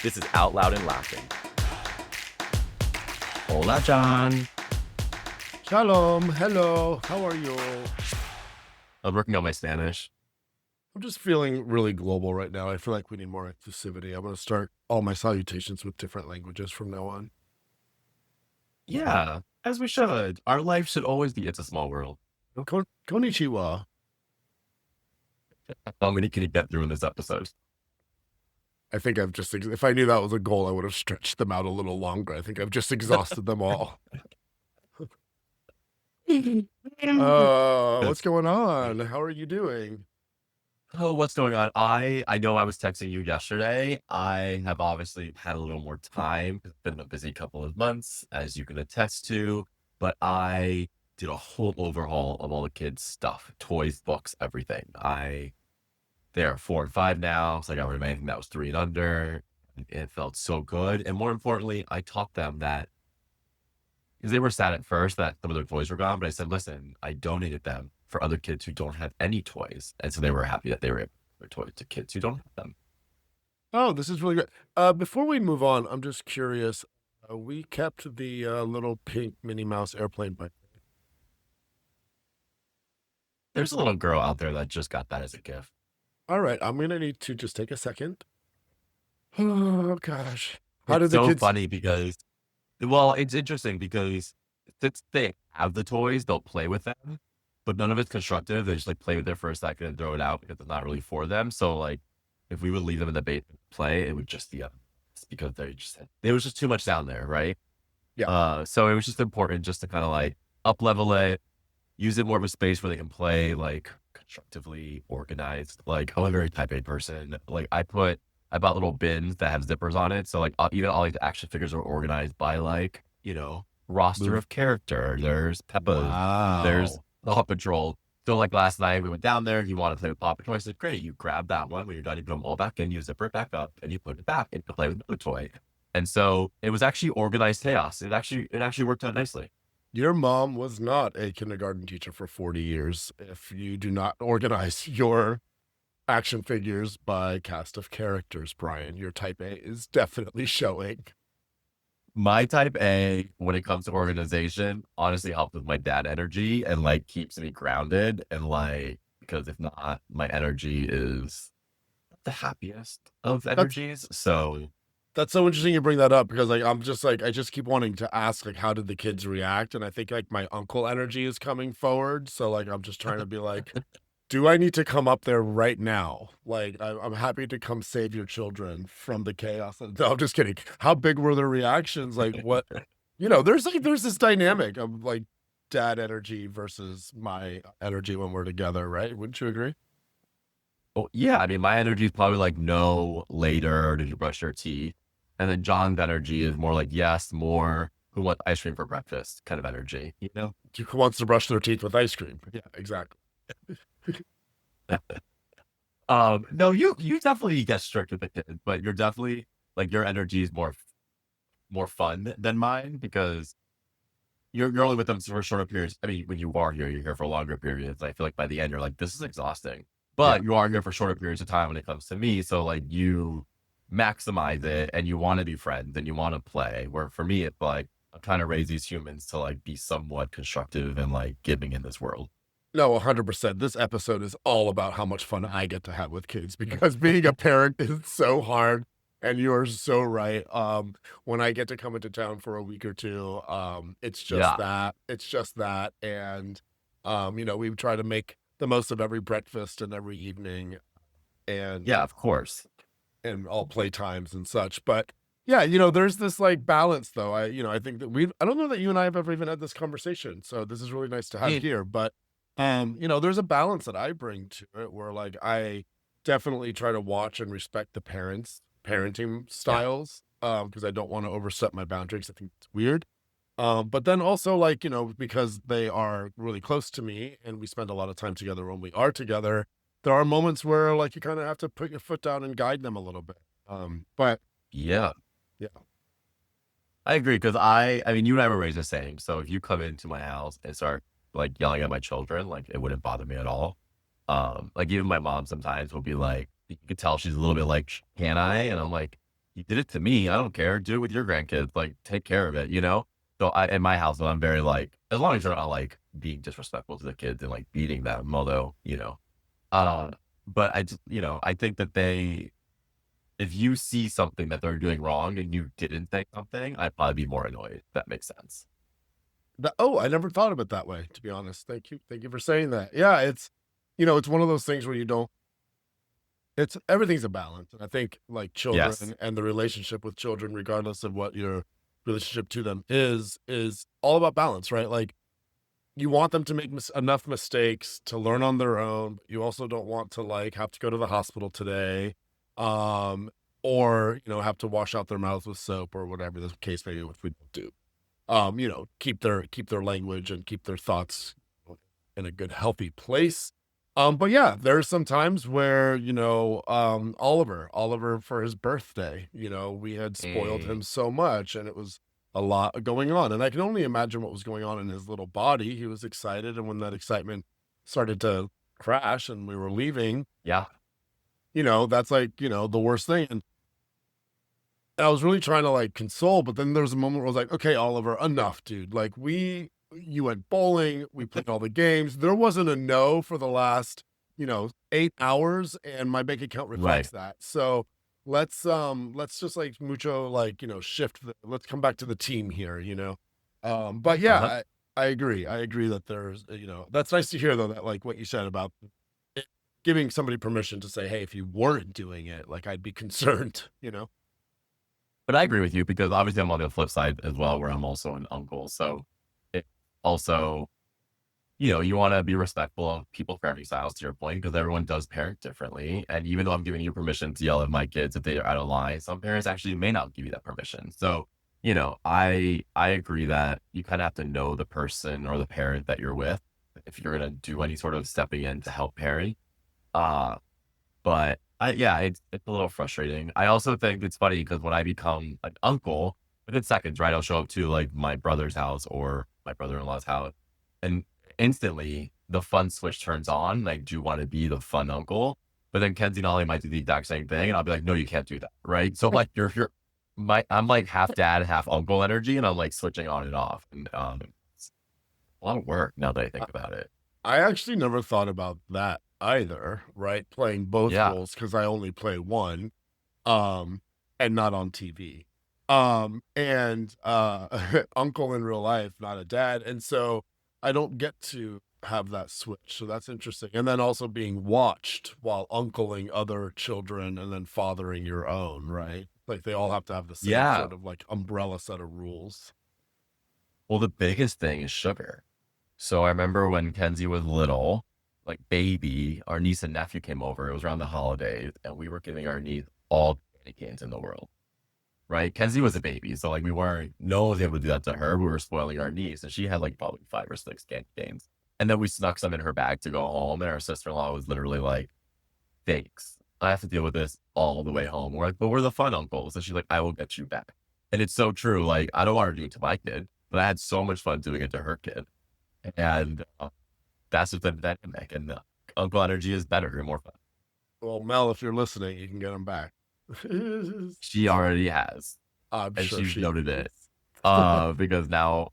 This is Out Loud and Laughing. Hola, John. Shalom, hello, how are you? I'm working on my Spanish. I'm just feeling really global right now. I feel like we need more inclusivity. I'm going to start all my salutations with different languages from now on. Yeah, as we should. Our life should always be It's a Small World. Konnichiwa. How many can you get through in this episode? I think if I knew that was a goal, I would have stretched them out a little longer. I think I've just exhausted them all. What's going on? How are you doing? Oh, what's going on? I know I was texting you yesterday. I have obviously had a little more time. It's been a busy couple of months, as you can attest to, but I did a whole overhaul of all the kids' stuff, toys, books, everything. They're 4 and 5 now, so I got rid of anything that was 3 and under. It felt so good. And more importantly, I taught them that because they were sad at first that some of their toys were gone, but I said, listen, I donated them for other kids who don't have any toys. And so they were happy that they were able to give their toys to kids who don't have them. Oh, this is really great. Before we move on, I'm just curious. We kept the little pink Minnie Mouse airplane bike. There's a little girl out there that just got that as a gift. All right, I'm going to need to just take a second. Oh, gosh. How It's did the so kids... funny because, well, it's interesting because since they have the toys, they'll play with them, but none of it's constructive. They just like play with it for a second and throw it out because it's not really for them. So like, if we would leave them in the basement to play, it would just be it's because there was just too much down there, right? Yeah. So it was just important just to kind of like up level it, use it more of a space where they can play like constructively organized. Like I'm a very type A person. Like I bought little bins that have zippers on it. So like even all like the action figures are organized by like, roster of character. There's Peppa's, there's Wow. the Paw Patrol. So like last night we went down there, he wanted to play with Paw Patrol. I said, great, you grab that one. When you're done, you put them all back in, you zipper it back up, and you put it back and you play with another toy. And so it was actually organized chaos. It actually worked out nicely. Your mom was not a kindergarten teacher for 40 years if you do not organize your action figures by cast of characters, Brian. Your type A is definitely showing. My type A, when it comes to organization, honestly helps with my dad energy and like keeps me grounded. And like, because if not, my energy is not the happiest of energies. So That's so interesting you bring that up because like I just keep wanting to ask like how did the kids react, and I think like my uncle energy is coming forward, so like I'm just trying to be like, do I need to come up there right now? Like I'm happy to come save your children from the chaos. No, I'm just kidding. How big were their reactions? Like what? There's this dynamic of like dad energy versus my energy when we're together, right? Wouldn't you agree? well, yeah, I mean, my energy is probably like no later, did you brush your teeth? And then John's energy is more like yes, more who wants ice cream for breakfast kind of energy, Who wants to brush their teeth with ice cream? Yeah, exactly. No, you definitely get strict with the kids, but you're definitely like your energy is more fun than mine because you're only with them for shorter periods. I mean, when you are here, you're here for longer periods. I feel like by the end, you're like, this is exhausting. But you are here for shorter periods of time when it comes to me. So like you maximize it and you want to be friends and you want to play. Where for me, it's like I'm trying to raise these humans to like be somewhat constructive and like giving in this world. No, 100%. This episode is all about how much fun I get to have with kids because being a parent is so hard. And you are so right. When I get to come into town for a week or two, it's just Yeah. that. It's just that. And, we try to make the most of every breakfast and every evening and Yeah, of course. all play times and such. But yeah, there's this like balance though. I think that I don't know that you and I have ever even had this conversation. So this is really nice to have Yeah. here. But, there's a balance that I bring to it where like I definitely try to watch and respect the parenting styles because I don't want to overstep my boundaries. I think it's weird. But then also like, because they are really close to me and we spend a lot of time together when we are together, there are moments where like you kind of have to put your foot down and guide them a little bit. But Yeah. yeah, I agree because I mean, you and I were raised the same. So if you come into my house and start like yelling at my children, like it wouldn't bother me at all. Like even my mom sometimes will be like, you can tell she's a little bit like, can I? And I'm like, you did it to me. I don't care. Do it with your grandkids. Like, take care of it, you know? So I in my household, I'm very like, as long as you're not like being disrespectful to the kids and like beating them, although, uh, but I just, I think that if you see something that they're doing wrong and you didn't say something, I'd probably be more annoyed. If that makes sense. I never thought of it that way, to be honest. Thank you for saying that. Yeah, it's one of those things where you don't. It's everything's a balance, and I think like Yes. children and the relationship with children, regardless of what your relationship to them is all about balance, right? Like you want them to make enough mistakes to learn on their own. But you also don't want to like have to go to the hospital today, um, or have to wash out their mouths with soap or whatever the case may be, which we don't do. Keep their language and keep their thoughts in a good, healthy place. But yeah, there's some times where, Oliver for his birthday, we had spoiled Mm, him so much and it was a lot going on. And I can only imagine what was going on in his little body. He was excited. And when that excitement started to crash and we were leaving, yeah. that's like, the worst thing. And I was really trying to like console, but then there was a moment where I was like, okay, Oliver, enough, dude. Like you went bowling, we played all the games. There wasn't a no for the last, 8 hours, and my bank account reflects Right. that. So let's just like mucho like, let's come back to the team here, But Uh-huh. yeah, I agree. I agree that there's, that's nice to hear though, that like what you said about it, giving somebody permission to say, hey, if you weren't doing it, like I'd be concerned. But I agree with you because obviously I'm on the flip side as well, where I'm also an uncle. So it also, you want to be respectful of people's parenting styles to your point, because everyone does parent differently. And even though I'm giving you permission to yell at my kids if they are out of line, some parents actually may not give you that permission. So, I agree that you kind of have to know the person or the parent that you're with if you're gonna do any sort of stepping in to help parent. Uh, but yeah, it's a little frustrating. I also think it's funny because when I become an uncle, within seconds, right, I'll show up to like my brother's house or my brother-in-law's house, and instantly the fun switch turns on. Like, do you want to be the fun uncle? But then Kenzie and Ollie might do the exact same thing, and I'll be like, no, you can't do that, right? So like I'm like half dad, half uncle energy, and I'm like switching on and off, and it's a lot of work now that I think about it. I actually never thought about that either, right? Playing both Yeah, roles because I only play one, um, and not on TV. And uncle in real life, not a dad. And so I don't get to have that switch. So that's interesting. And then also being watched while uncling other children and then fathering your own, right? Like they all have to have the same yeah. sort of like umbrella set of rules. Well, the biggest thing is sugar. So I remember when Kenzie was little, like baby, our niece and nephew came over. It was around the holidays, and we were giving our niece all the candy canes in the world. Right? Kenzie was a baby, so like we weren't. No one was able to do that to her. We were spoiling our niece, and she had like probably 5 or 6 candy canes. And then we snuck some in her bag to go home, and our sister in law was literally like, "Thanks, I have to deal with this all the way home." We're like, "But we're the fun uncles," and she's like, "I will get you back." And it's so true. Like I don't want her to do it to my kid, but I had so much fun doing it to her kid, and that's just the dynamic. And uncle energy is better and more fun. Well, Mel, if you're listening, you can get them back. She already has, I'm and sure she's she noted it. is. Because now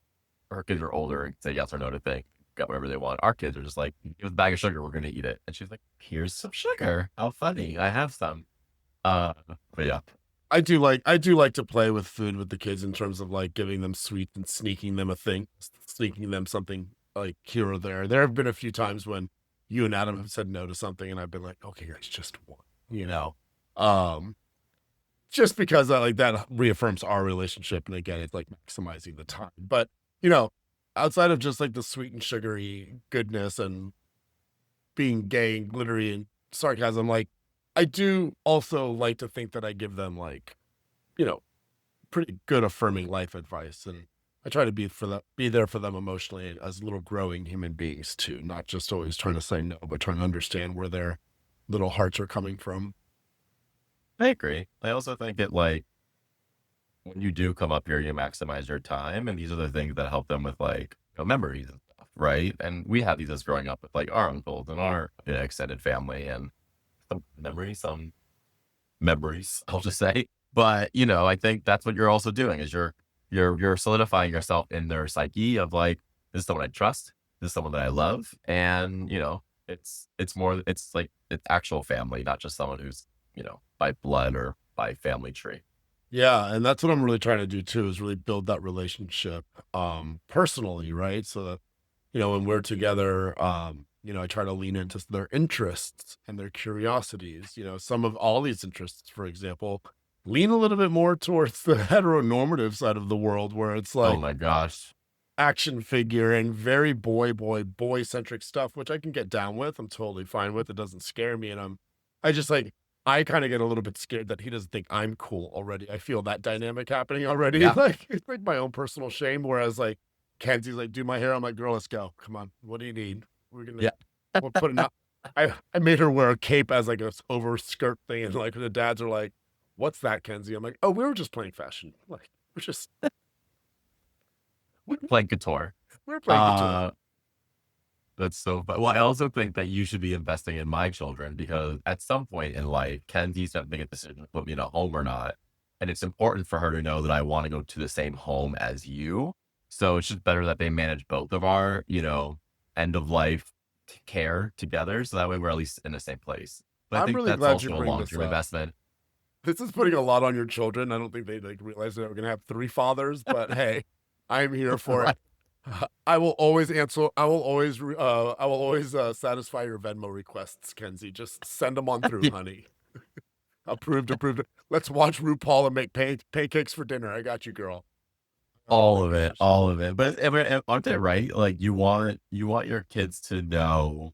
her kids are older and say yes or no to things, get whatever they want. Our kids are just like, give us a bag of sugar, we're gonna eat it. And she's like, here's some sugar. How funny. I have some. Uh, but yeah. I do like to play with food with the kids in terms of like giving them sweets and sneaking them something like here or there. There have been a few times when you and Adam have said no to something, and I've been like, okay, guys, just one, um, just because like that reaffirms our relationship, and again, it's like maximizing the time. But you know, outside of just like the sweet and sugary goodness and being gay and glittery and sarcasm, like I do also like to think that I give them like, you know, pretty good affirming life advice. And I try to be there for them emotionally as little growing human beings too, not just always trying to say no, but trying to understand where their little hearts are coming from. I agree. I also think it like when you do come up here, you maximize your time. And these are the things that help them with like memories and stuff, right? And we have these as growing up with like our uncles and our extended family and some memories, I'll just say. But, I think that's what you're also doing is you're solidifying yourself in their psyche of like, this is someone I trust, this is someone that I love, and, it's like it's actual family, not just someone who's, by blood or by family tree. Yeah, and that's what I'm really trying to do too, is really build that relationship, personally, right? So that, when we're together, I try to lean into their interests and their curiosities. Some of all these interests, for example, lean a little bit more towards the heteronormative side of the world, where it's Oh like my gosh. action figure and very boy centric stuff, which I can get down with. I'm totally fine with. It doesn't scare me. And I just like, I kind of get a little bit scared that he doesn't think I'm cool already. I feel that dynamic happening already. Yeah. Like, it's like my own personal shame. Whereas, like, Kenzie's like, do my hair. I'm like, girl, let's go. Come on. What do you need? Yeah. We'll put it out. I made her wear a cape as like a over skirt thing. And like, the dads are like, what's that, Kenzie? I'm like, oh, we were just playing fashion. Like, we're just, Playing couture. we're playing couture. Uh, that's so fun. Well, I also think that you should be investing in my children because at some point in life, Kenzie's going to make a decision to put me in a home or not. And it's important for her to know that I want to go to the same home as you. So it's just better that they manage both of our, end of life care together. So that way we're at least in the same place. But I I'm think really that's glad you also a bring long this term up. investment. This is putting a lot on your children. I don't think they like realize that we're gonna have three fathers, but hey, I'm here for it. Right. I will always answer. I will always satisfy your Venmo requests, Kenzie. Just send them on through, honey. Approved, approved. Let's watch RuPaul and make pancakes for dinner. I got you, girl. Oh my All of it, gosh. all of it. But aren't they right? Like you want your kids to know,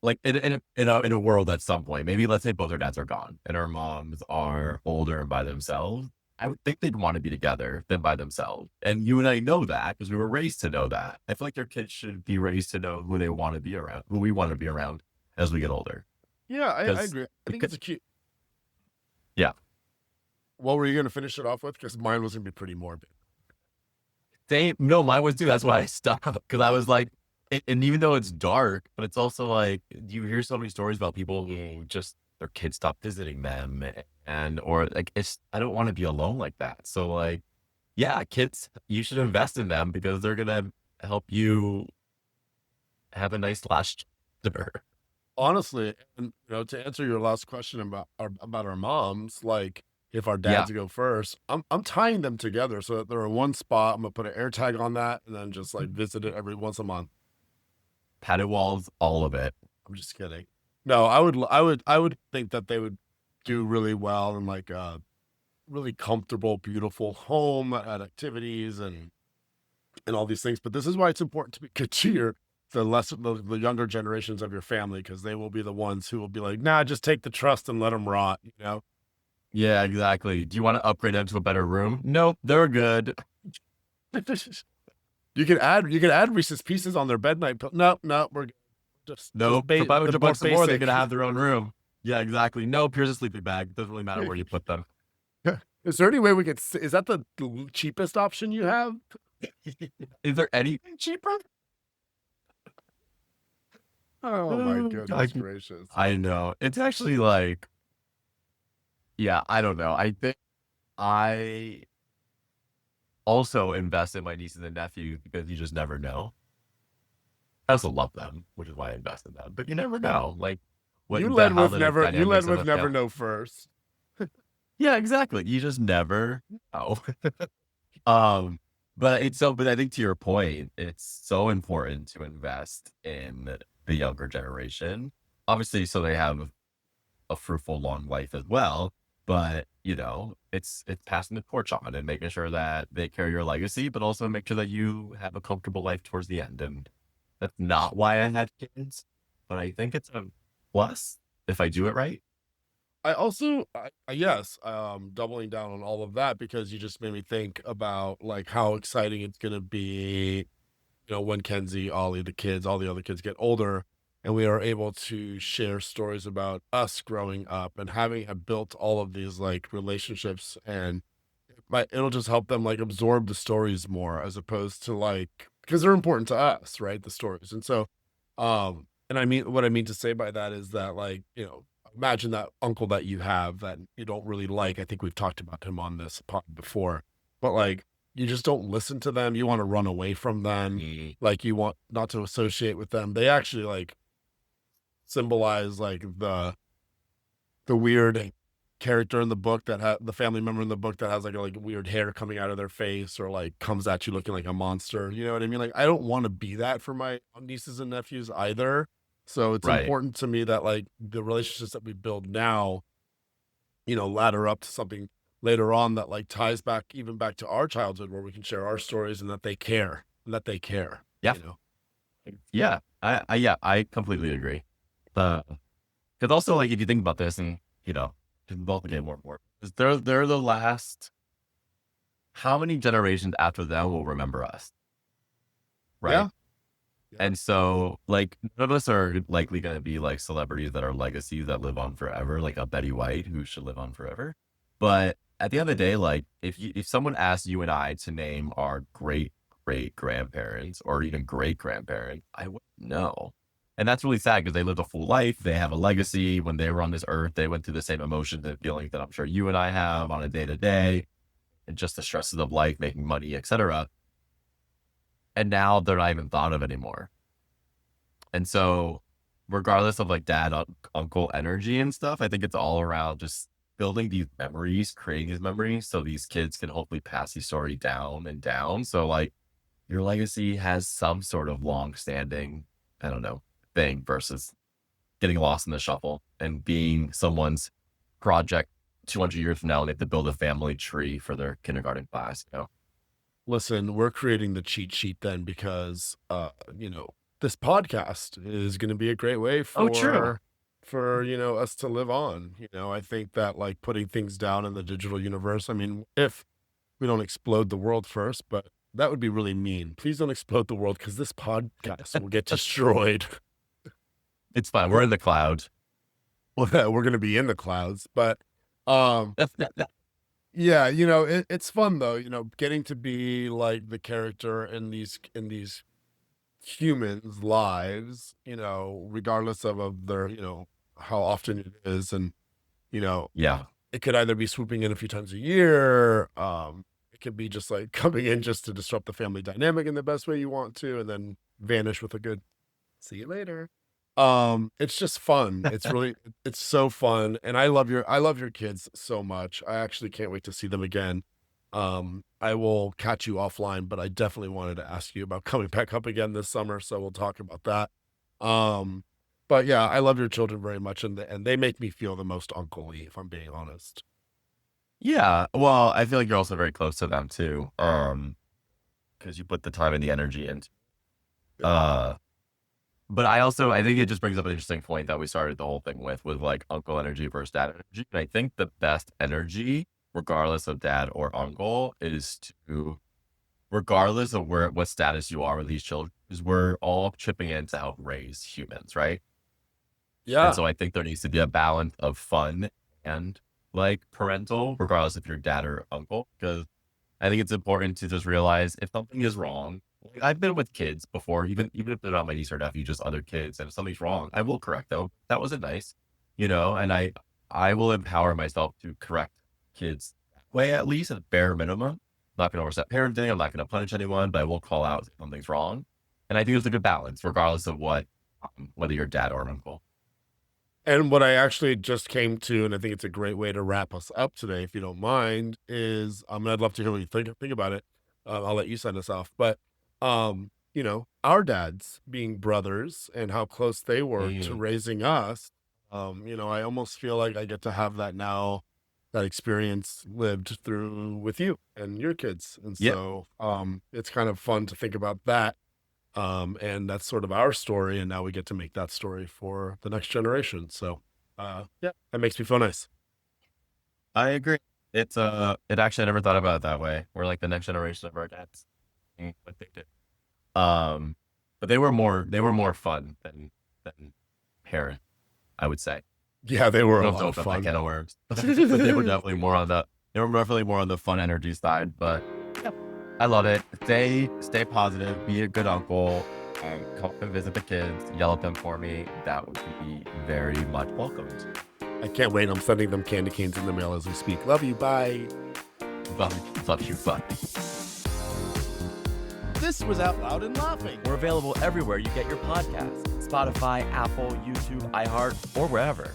like in a world at some point, maybe let's say both our dads are gone and our moms are older and by themselves. I would think they'd want to be together than by themselves. And you and I know that because we were raised to know that. I feel like your kids should be raised to know who they want to be around, who we want to be around as we get older. Yeah, I Because agree. I it think could, it's a cute. yeah, What were you gonna finish it off with? Because mine was gonna be pretty morbid. same. No, mine was too. That's why I stopped because I was like, and even though it's dark, but it's also like you hear so many stories about people who just their kids stop visiting them, and or like it's I don't want to be alone like that. So like, yeah, kids, you should invest in them because they're gonna help you have a nice last chapter. Honestly, and to answer your last question about our moms, like if our Yeah, dads go first, I'm tying them together so that they're in one spot. I'm gonna put an air tag on that and then just like visit it every once a month. padded walls, all of it. I'm just kidding. No, I would think that they would do really well in like a really comfortable, beautiful home at activities and all these things. But this is why it's important to be good to the younger generations of your family, because they will be the ones who will be like, nah, just take the trust and let them rot. Yeah, exactly. Do you want to upgrade them to a better room? Nope, they're good. You can add Reese's Pieces on their bed night. No, no, we're just Nope, for the 500 more bucks or more, they're gonna basic. have their own room. Yeah, exactly. Nope, here's a sleeping bag. Doesn't really matter where you put them. Is there any way we could? Is that the cheapest option you have? Is there anything cheaper? Oh my I goodness gracious! I know. It's actually like, yeah, I don't know. I think I also invest in my nieces and nephews because you just never know. I also love them, which is why I invest in them. But you never know, like how the You led dynamics of with the never family. know first. Yeah, exactly. You just never know. Um, but I think to your point, it's so important to invest in the younger generation. Obviously, so they have a fruitful long life as well. But it's passing the torch on and making sure that they carry your legacy, but also make sure that you have a comfortable life towards the end. And that's not why I had kids, but I think it's a plus if I do it right. I also, yes, doubling down on all of that because you just made me think about like how exciting it's gonna be, when Kenzie, Ollie, the kids, all the other kids get older, and we are able to share stories about us growing up and having built all of these like relationships, and it'll just help them like absorb the stories more as opposed to like because they're important to us, right? The stories, and so, and I mean what I mean to say by that is that like imagine that uncle that you have that you don't really like. I think we've talked about him on this pod before, but like you just don't listen to them. You want to run away from them. Mm, Like you want not to associate with them. They actually like symbolize like the weird character in the book that the family member in the book that has like weird hair coming out of their face or like comes at you looking like a monster. You know what I mean? Like I don't want to be that for my nieces and nephews either. So it's right. important to me that like the relationships that we build now, ladder up to something later on that like ties back even back to our childhood where we can share our stories and that they care and that they care, Yeah. you know. Yeah. Yeah, I completely agree. The Because also, like, if you think about this, and can both get more and more, 'cause they're the last. How many generations after them will remember us, right? Yeah. Yeah. And so, like, none of us are likely going to be like celebrities that are legacies that live on forever, like a Betty White who should live on forever. But at the end of the day, like, if someone asked you and I to name our great grandparents or even great grandparents, I wouldn't know. And that's really sad because they lived a full life. They have a legacy. When they were on this earth, they went through the same emotions and feelings that I'm sure you and I have on a day to day, and just the stresses of life, making money, etc. And now they're not even thought of anymore. And so, regardless of like dad, uncle energy and stuff, I think it's all around just building these memories, creating these memories so these kids can hopefully pass the story down and down. So, like, your legacy has some sort of long standing, I don't know, thing versus getting lost in the shuffle and being someone's project 200 years from now. And they have to build a family tree for their kindergarten class. Listen, we're creating the cheat sheet then because this podcast is going to be a great way Oh, true. for us to live on. I think that like putting things down in the digital universe, I mean, if we don't explode the world first, but that would be really mean. Please don't explode the world because this podcast will get destroyed. It's fine. We're in the clouds. Well, we're going to be in the clouds, but um yeah, it's fun though, getting to be like the character in these humans' lives, regardless of their, how often it is. And, you know, Yeah. it could either be swooping in a few times a year. It could be just like coming in just to disrupt the family dynamic in the best way you want to, and then vanish with a good see you later. It's just fun. It's so fun. And I love your kids so much. I actually can't wait to see them again. I will catch you offline, but I definitely wanted to ask you about coming back up again this summer, so we'll talk about that. Um, but yeah, I love your children very much, and they make me feel the most uncle-y, if I'm being honest. Yeah. Well, I feel like you're also very close to them too. Because you put the time and the energy into. Yeah. Uh, but I think it just brings up an interesting point that we started the whole thing with like uncle energy versus dad energy. And I think the best energy, regardless of dad or uncle, is to, regardless of what status you are with these children, is we're all chipping in to help raise humans, right? And Yeah. so I think there needs to be a balance of fun and like parental, regardless if you're dad or uncle, because I think it's important to just realize if something is wrong. Like, I've been with kids before, even if they're not my niece or nephew, just other kids, and if something's wrong, I will correct them. That wasn't nice, and I will empower myself to correct kids that way, at least at bare minimum. I'm not going to overstep parenting. I'm not going to punish anyone, but I will call out if something's wrong. And I think it's a good balance, regardless of whether you're dad or uncle. And what I actually just came to, and I think it's a great way to wrap us up today, if you don't mind, is and I'd love to hear what you think about it. I'll let you send us off, but our dads being brothers and how close they were to Mm, raising us. I almost feel like I get to have that now, that experience lived through with you and your kids, and yeah, so it's kind of fun to think about that. And that's sort of our story, and now we get to make that story for the next generation. So, yeah, that makes me feel nice. I agree. It actually I never thought about it that way. We're like the next generation of our dads. What they did. Um, but they were more fun than parent, I would say. Yeah, they were We a don't have to lot of open up that fun. can of worms. But they were definitely more on the fun energy side. But yeah, I love it. Stay positive, be a good uncle, come and visit the kids, yell at them for me. That would be very much welcomed. I can't wait. I'm sending them candy canes in the mail as we speak. Love you. Bye. Love you. Bye. This was Out Loud and Laughing. We're available everywhere you get your podcasts: Spotify, Apple, YouTube, iHeart, or wherever.